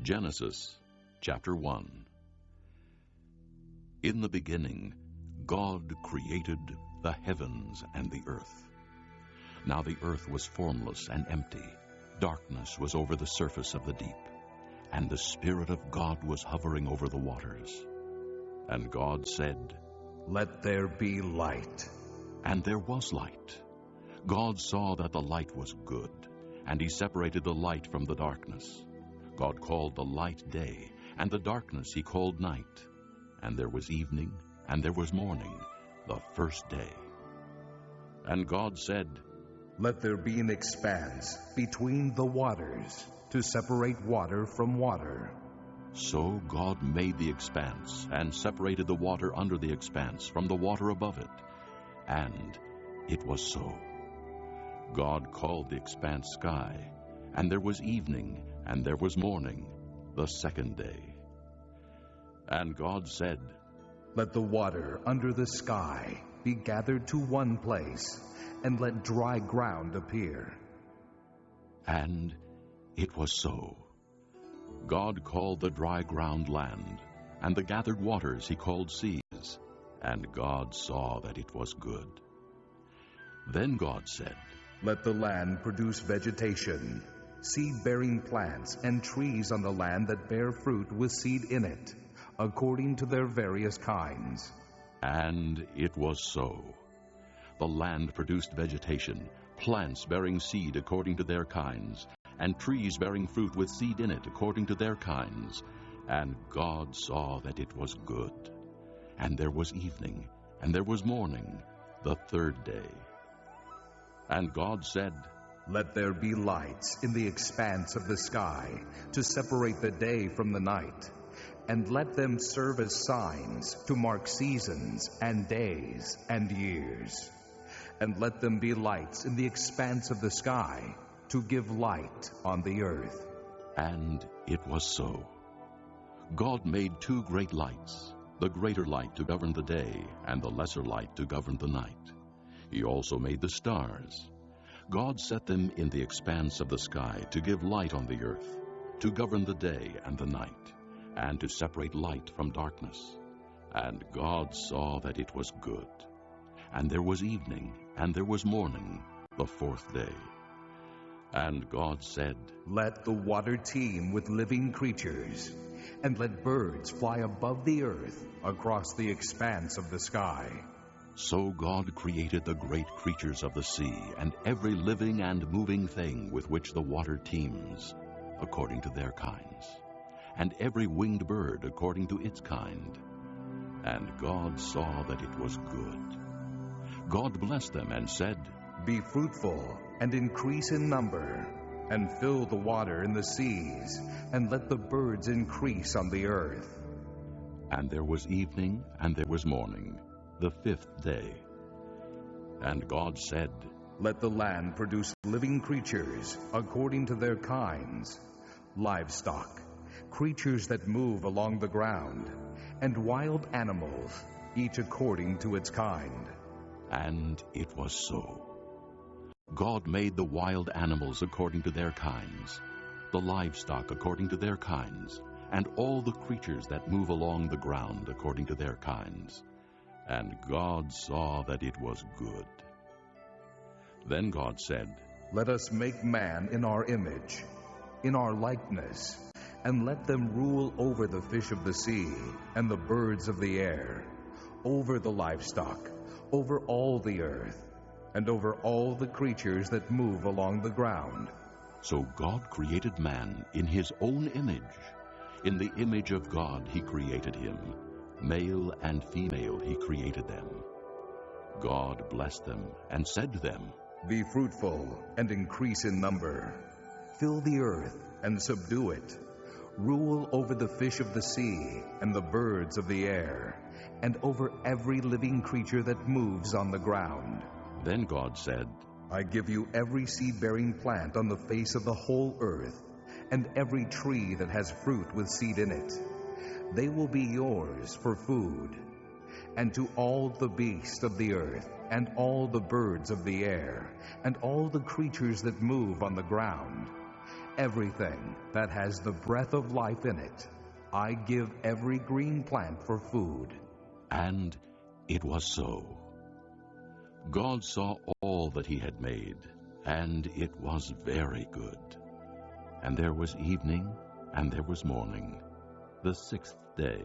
Genesis chapter 1. In the beginning, God created the heavens and the earth. Now the earth was formless and empty. Darkness was over the surface of the deep, and the Spirit of God was hovering over the waters. And God said, "Let there be light." And there was light. God saw that the light was good, and he separated the light from the darkness. God called the light day, and the darkness he called night. And there was evening, and there was morning, the first day. And God said, "Let there be an expanse between the waters to separate water from water." So God made the expanse, and separated the water under the expanse from the water above it. And it was so. God called the expanse sky, and there was evening, and there was morning, the second day. And God said, "Let the water under the sky be gathered to one place, and let dry ground appear." And it was so. God called the dry ground land, and the gathered waters he called seas. And God saw that it was good. Then God said, "Let the land produce vegetation, seed-bearing plants and trees on the land that bear fruit with seed in it, according to their various kinds." And it was so. The land produced vegetation, plants bearing seed according to their kinds, and trees bearing fruit with seed in it according to their kinds. And God saw that it was good. And there was evening, and there was morning, the third day. And God said, "Let there be lights in the expanse of the sky to separate the day from the night, and let them serve as signs to mark seasons and days and years. And let them be lights in the expanse of the sky to give light on the earth." And it was so. God made two great lights, the greater light to govern the day, and the lesser light to govern the night. He also made the stars. God set them in the expanse of the sky to give light on the earth, to govern the day and the night, and to separate light from darkness. And God saw that it was good. And there was evening, and there was morning, the fourth day. And God said, "Let the water teem with living creatures, and let birds fly above the earth across the expanse of the sky." So God created the great creatures of the sea, and every living and moving thing with which the water teems, according to their kinds, and every winged bird according to its kind. And God saw that it was good. God blessed them and said, "Be fruitful and increase in number, and fill the water in the seas, and let the birds increase on the earth." And there was evening, and there was morning, the fifth day. And God said, "Let the land produce living creatures according to their kinds, livestock, creatures that move along the ground, and wild animals, each according to its kind." And it was so. God made the wild animals according to their kinds, the livestock according to their kinds, and all the creatures that move along the ground according to their kinds. And God saw that it was good. Then God said, "Let us make man in our image, in our likeness, and let them rule over the fish of the sea and the birds of the air, over the livestock, over all the earth, and over all the creatures that move along the ground." So God created man in his own image. In the image of God he created him. Male and female he created them. God blessed them and said to them, "Be fruitful and increase in number. Fill the earth and subdue it. Rule over the fish of the sea and the birds of the air, and over every living creature that moves on the ground." Then God said, "I give you every seed-bearing plant on the face of the whole earth, and every tree that has fruit with seed in it. They will be yours for food. And to all the beasts of the earth, and all the birds of the air, and all the creatures that move on the ground, everything that has the breath of life in it. I give every green plant for food." And it was so. God saw all that he had made, and it was very good. And there was evening, and there was morning, the sixth day.